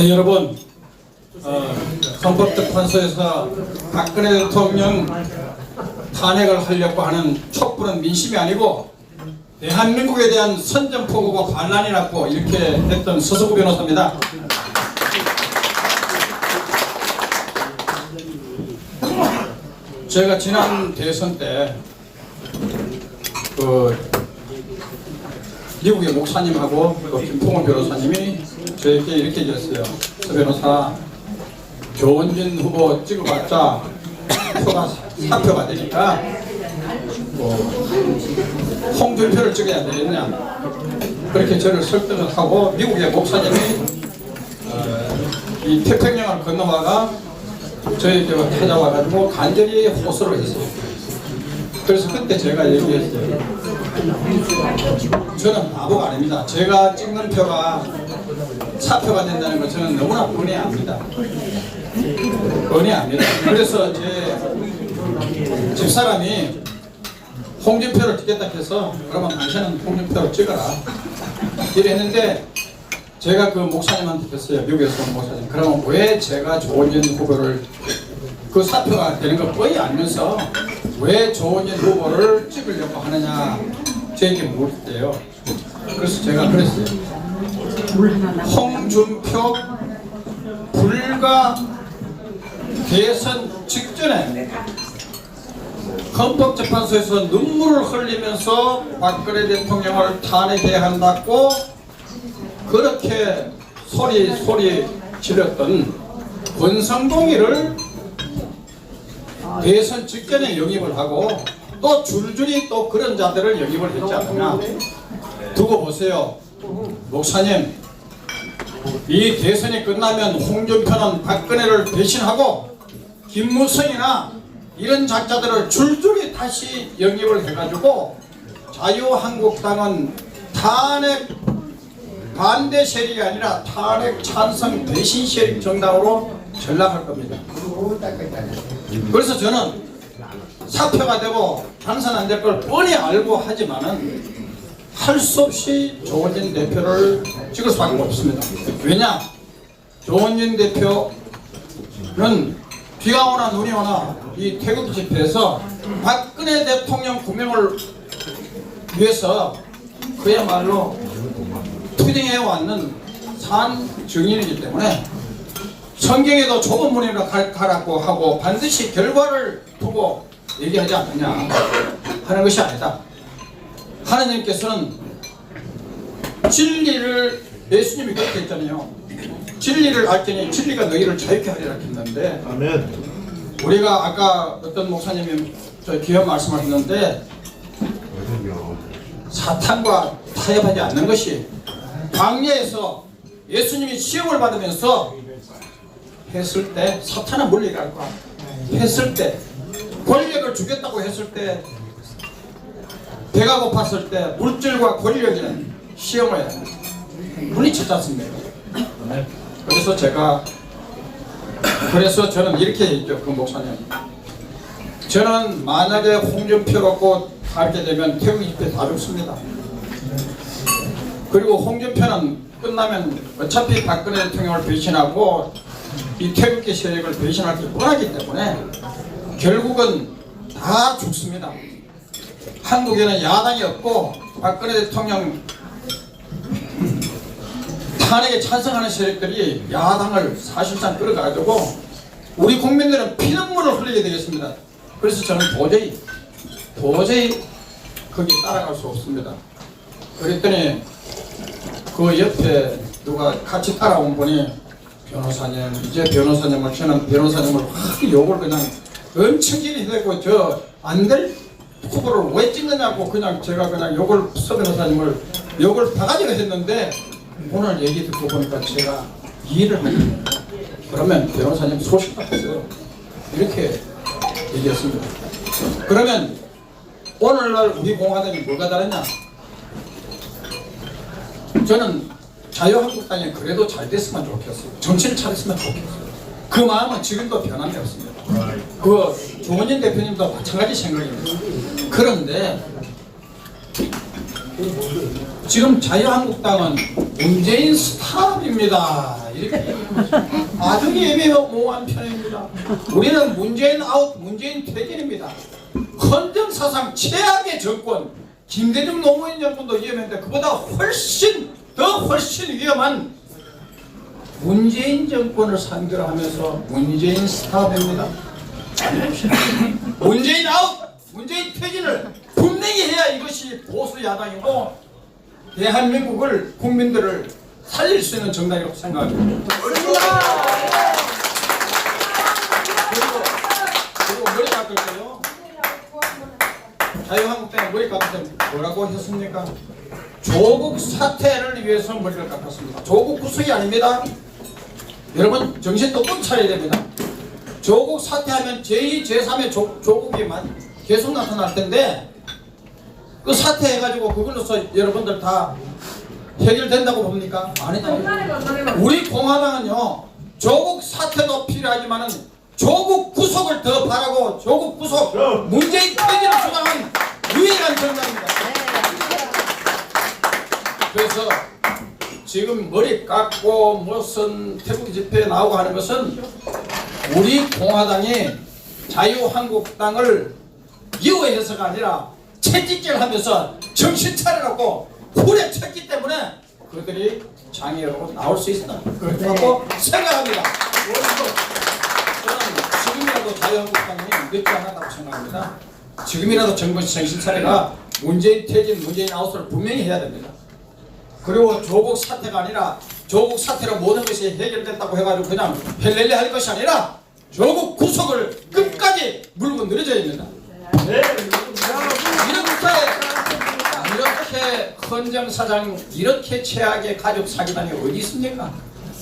여러분, 헌법재판소에서 박근혜 대통령 탄핵을 하려고 하는 촛불은 민심이 아니고 대한민국에 대한 선전포고고 반란이 났고 이렇게 했던 서석구 변호사입니다. 제가 지난 대선 때 미국의 목사님하고 또 김풍호 변호사님이 저에게 이렇게 얘기했어요. 서 변호사, 조원진 후보 찍어봤자 표가 사표가 되니까 홍준표를 찍어야 되겠냐, 그렇게 저를 설득을 하고 미국의 목사님이 이 태평양을 건너와가 저에게 찾아와가지고 간절히 호소를 했어요. 그래서 그때 제가 얘기했어요. 저는 바보가 아닙니다. 제가 찍는 표가 사표가 된다는 거 저는 너무나 뻔히 압니다. 뻔히 압니다. 그래서 제 집사람이 홍준표를 찍겠다 해서 그러면 당신은 홍준표를 찍어라 이랬는데, 제가 그 목사님한테 했어요. 미국에서 온 목사님, 그러면 왜 제가 조원진 후보를, 그 사표가 되는 거 뻔히 알면서 왜 조원진 후보를 찍으려고 하느냐 저에게 물었대요. 그래서 제가 그랬어요. 홍준표 불과 대선 직전에 헌법재판소에서 눈물을 흘리면서 박근혜 대통령을 탄핵해야 한다고 그렇게 소리 지렸던 권성동이를 대선 직전에 영입을 하고 또 줄줄이 또 그런 자들을 영입을 했지 않느냐. 두고 보세요. 목사님, 이 대선이 끝나면 홍준표는 박근혜를 배신하고 김무성이나 이런 작자들을 줄줄이 다시 영입을 해가지고 자유한국당은 탄핵 반대 세력이 아니라 탄핵 찬성 배신 세력 정당으로 전락할 겁니다. 그래서 저는 사표가 되고 당선 안 될 걸 뻔히 알고 하지만은 할 수 없이 조원진 대표를 찍을 수밖에 없습니다. 왜냐? 조원진 대표는 비가 오나 눈이 오나 이 태극기 집회에서 박근혜 대통령 구명을 위해서 그야말로 투쟁해 왔는 산 증인이기 때문에 성경에도 좁은 문이라 가라고 하고 반드시 결과를 두고 얘기하지 않느냐 하는 것이 아니다. 하나님께서는 진리를, 예수님이 그렇게 했잖아요. 진리를 알더니 진리가 너희를 자유케 하리라 했는데, 아멘. 우리가 아까 어떤 목사님이 저 귀한 말씀하셨는데, 사탄과 타협하지 않는 것이, 광야에서 예수님이 시험을 받으면서 했을 때 사탄은 물리갈 거야. 했을 때 권력을 주겠다고 했을 때, 배가 고팠을 때 물질과 권력이는 시험을 물리쳤지 않습니까? 그래서 저는 이렇게 했죠. 그 목사님, 저는 만약에 홍준표가 꼭 가게 되면 태극기 집회 다 죽습니다. 그리고 홍준표는 끝나면 어차피 박근혜 대통령을 배신하고 이 태극기 세력을 배신할 게 뻔하기 때문에 결국은 다 죽습니다. 한국에는 야당이 없고 박근혜 대통령 탄핵에 찬성하는 세력들이 야당을 사실상 끌어가지고 우리 국민들은 피눈물을 흘리게 되겠습니다. 그래서 저는 도저히 거기 따라갈 수 없습니다. 그랬더니 그 옆에 누가 같이 따라온 분이, 변호사님, 이제 변호사님을, 저는 변호사님을 확 욕을 그냥 엄청 길이 되고 저 안 될 후보를 왜 찍느냐고 그냥 제가 그냥 욕을, 서 변호사님을 욕을 바가지로 했는데, 오늘 얘기 듣고 보니까 제가 이해를 하거든요. 그러면 변호사님 소식 받았어요. 이렇게 얘기했습니다. 그러면 오늘날 우리 공화당이 뭐가 다르냐? 저는 자유한국당이 그래도 잘 됐으면 좋겠어요. 정치를 잘했으면 좋겠어요. 그 마음은 지금도 변함이 없습니다. 그 조원진 대표님도 마찬가지 생각입니다. 그런데 지금 자유한국당은 문재인 스탑입니다. 이렇게 아주 애매모호한 편입니다. 우리는 문재인 아웃, 문재인 퇴진입니다. 헌정사상 최악의 정권, 김대중 노무현 정권도 위험했는데 그보다 훨씬 위험한 문재인 정권을 상대하면서 문재인 스탑입니다. 문재인 아웃, 문재인 퇴진을 분명히 해야 이것이 보수 야당이고 대한민국을, 국민들을 살릴 수 있는 정당이라고 생각합니다. 그리고 머리 깎을 때요. 자유한국당에 머리 깎을 때 뭐라고 했습니까? 조국 사퇴를 위해서 머리를 깎았습니다. 조국 구속이 아닙니다. 여러분 정신 똑바로 차려야 됩니다. 조국 사퇴하면 제2, 제3의 조국이 계속 나타날 텐데 그 사퇴해가지고 그걸로서 여러분들 다 해결된다고 봅니까? 아니다. 우리 공화당은요 조국 사퇴도 필요하지만은 조국 구속을 더 바라고 조국 구속, 문재인 퇴진을 주장한 유일한 정당입니다. 그래서 지금 머리 깎고 무슨 태국 집회에 나오고 하는 것은 우리 공화당이 자유한국당을 미워해서가 아니라 채찍질하면서 정신 차리라고 후려쳤기 때문에 그들이 장애로 나올 수 있다. 그렇다고 생각합니다. 저는 지금이라도 자유한국당이 늦지 않았다고 생각합니다. 지금이라도 정신 차리가 문재인 퇴진, 문재인 아웃을 분명히 해야 됩니다. 그리고 조국 사태가 아니라 조국 사태로 모든 것이 해결됐다고 해가지고 그냥 헬렐레 할 것이 아니라 조국 구속을 끝까지 물고 늘어져야 됩니다. 네. 이렇게 헌정사상 이렇게 최악의 가족 사기단이 어디 있습니까?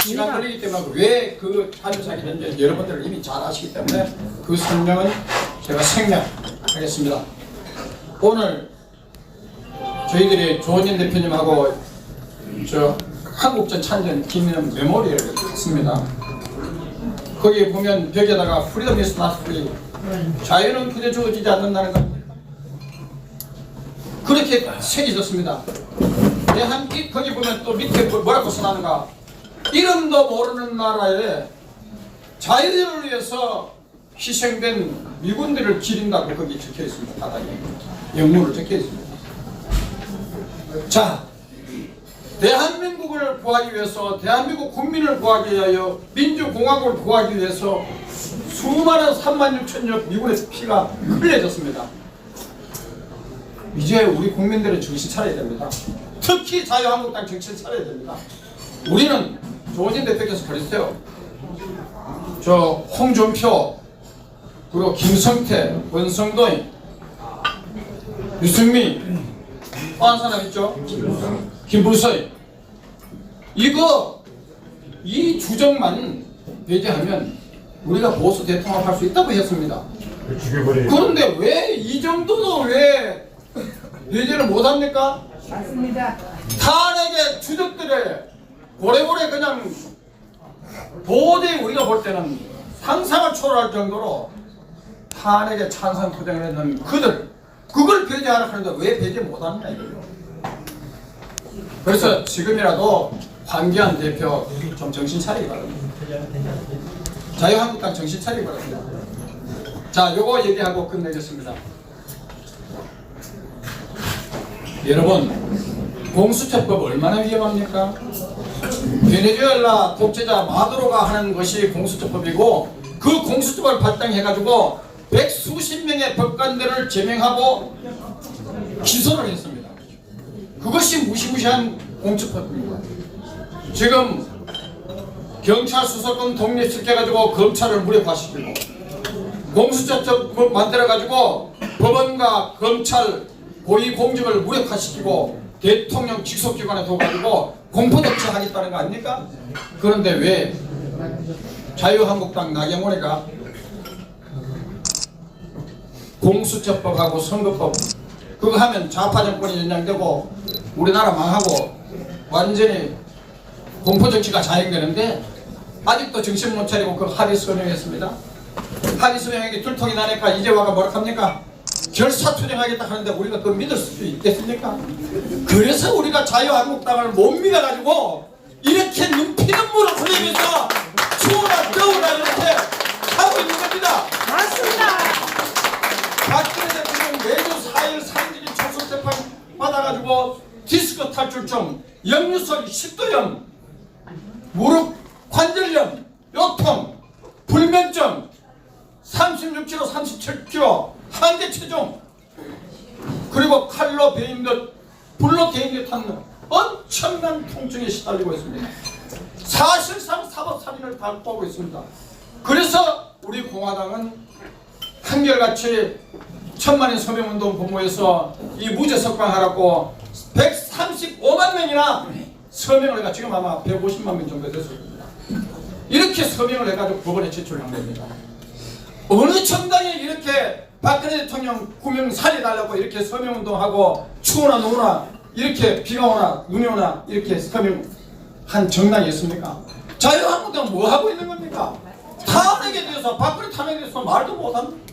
시간 걸리기 때문에 왜 그 가족 사기단인지 여러분들 이미 잘 아시기 때문에 그 설명은 제가 생략하겠습니다. 오늘 저희들이 조원진 대표님하고 저 한국전 찬전 기념 메모리를 했습니다. 거기에 보면 벽에다가 Freedom is not free, 자유는 그저 주어지지 않는다는 것 그렇게 새겨졌습니다. 거기 보면 또 밑에 뭐라고 써놨는가, 이름도 모르는 나라에 자유를 위해서 희생된 미군들을 기린다고 거기 적혀 있습니다. 바닥에 영문으로 적혀 있습니다. 자, 대한민국을 구하기 위해서, 대한민국 국민을 구하기 위하여, 민주공화국을 구하기 위해서 수많은 36,000여 미군의 피가 흘려졌습니다. 이제 우리 국민들은 정신 차려야 됩니다. 특히 자유한국당 정신 차려야 됩니다. 우리는 조원진 대표께서 그랬어요. 저 홍준표, 그리고 김성태, 권성도인, 유승민, 또 한 사람 있죠? 김부서이. 이 주정만 배제하면 우리가 보수 대통합을 할 수 있다고 했습니다. 그런데 왜 이 정도도 왜 배제를 못합니까? 맞습니다. 탄핵의 주적들의 고래고래 그냥 도저히 우리가 볼 때는 상상을 초월할 정도로 탄핵에 찬성 투쟁을 했는 그걸 배제하라 하는데 왜 배제 못하느냐 이거죠. 그래서 지금이라도 황교안 대표 좀 정신 차리기 바랍니다. 자유한국당 정신 차리기 바랍니다. 자, 요거 얘기하고 끝내겠습니다. 여러분, 공수처법 얼마나 위험합니까? 베네수엘라 독재자 마두로가 하는 것이 공수처법이고, 그 공수처법을 발당해가지고 백수십 명의 법관들을 제명하고 기소를 했습니다. 그것이 무시무시한 공수처법입니다. 지금 경찰 수사권 독립시켜가지고 검찰을 무력화시키고, 공수처법 만들어가지고 법원과 검찰 고위공직을 무력화시키고 대통령 직속기관에 둬가지고 공포정치 하겠다는 거 아닙니까? 그런데 왜 자유한국당 나경원이가 공수처법하고 선거법 그거 하면 좌파 정권이 연장되고 우리나라 망하고 완전히 공포정치가 자행되는데 아직도 정신 못 차리고 그 합의 서명했습니다. 합의 서명이 들통이 나니까 이제 와가 뭐라 합니까? 결사투쟁하겠다 하는데 우리가 그걸 믿을 수 있겠습니까? 그래서 우리가 자유한국당을 못 믿어가지고 이렇게 눈피눈물을 흘리면서 추워라 겨울라 이렇게 하고 있는 겁니다. 맞습니다. 박근혜 대통령 매주 4일 상징이 초속 재판 받아가지고 디스크 탈출증, 역류성 식도염, 무릎 관절염, 요통, 불면증, 36kg, 37kg, 한계 체중, 그리고 칼로 베인 듯, 불로 데인 듯한 엄청난 통증에 시달리고 있습니다. 사실상 사법살인을 당하고 있습니다. 그래서 우리 공화당은 한결같이 천만인 서명운동 본부에서 이 무죄 석방하라고 135만 명이나 서명을 해가 지금 아마 150만 명 정도 됐을 겁니다. 이렇게 서명을 해가지고 법원에 제출한 겁니다. 어느 정당이 이렇게 박근혜 대통령 구명 살려달라고 이렇게 서명운동하고 추우나 노우나 이렇게 비가 오나 눈이 오나 이렇게 서명한 정당이 있습니까? 자유한국당은 뭐 하고 있는 겁니까? 탄핵에 대해서 박근혜 탄핵에 대해서 말도 못합니다.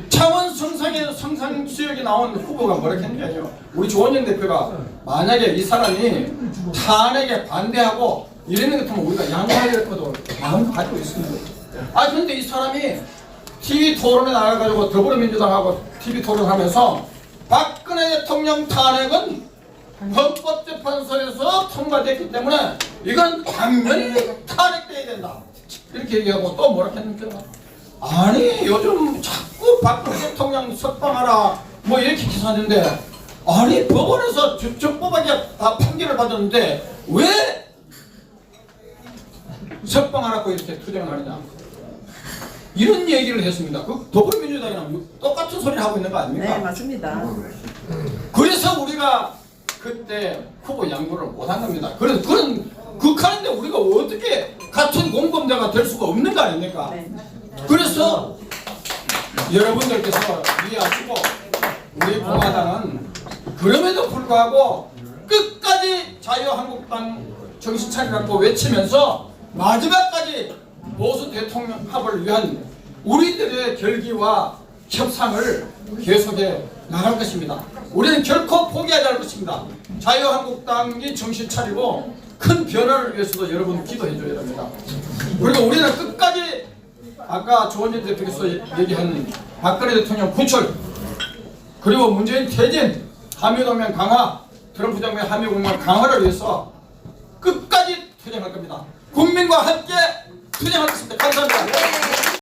창원 성상 지역에 나온 후보가 뭐라 했냐면요, 우리 조원영 대표가 만약에 이 사람이 탄핵에 반대하고 이러는 것 같으면 우리가 양보할 것도 마음 가지고 있습니다. 아 근데 이 사람이 TV 토론에 나가가지고 더불어민주당하고 TV 토론하면서 박근혜 대통령 탄핵은 헌법재판소에서 통과됐기 때문에 이건 당연히 탄핵돼야 된다 이렇게 얘기하고 또 뭐라 했는가? 아니 요즘 자꾸 박근혜 대통령 석방하라 뭐 이렇게 기사하는데 아니 법원에서 적법하게 다 판결을 받았는데 왜 석방하라고 이렇게 투쟁을 하느냐 이런 얘기를 했습니다. 그 더불어민주당이랑 똑같은 소리를 하고 있는 거 아닙니까? 네, 맞습니다. 그래서 우리가 그때 후보 양보를 못한 겁니다. 그런 극한인데 우리가 어떻게 같은 공범자가 될 수가 없는 거 아닙니까? 네. 그래서 여러분들께서 이해하시고 우리 공화당은 그럼에도 불구하고 끝까지 자유한국당 정신 차리라고 외치면서 마지막까지 보수 대통령 합을 위한 우리들의 결기와 협상을 계속해 나갈 것입니다. 우리는 결코 포기하지 않을 것입니다. 자유한국당이 정신 차리고 큰 변화를 위해서도 여러분 기도해 줘야 됩니다. 그리고 우리는 끝까지 아까 조원진 대표께서 얘기한 박근혜 대통령 구출 그리고 문재인 퇴진, 한미동맹 강화, 트럼프 정부의 한미동맹 강화를 위해서 끝까지 투쟁할 겁니다. 국민과 함께 투쟁하겠습니다. 감사합니다.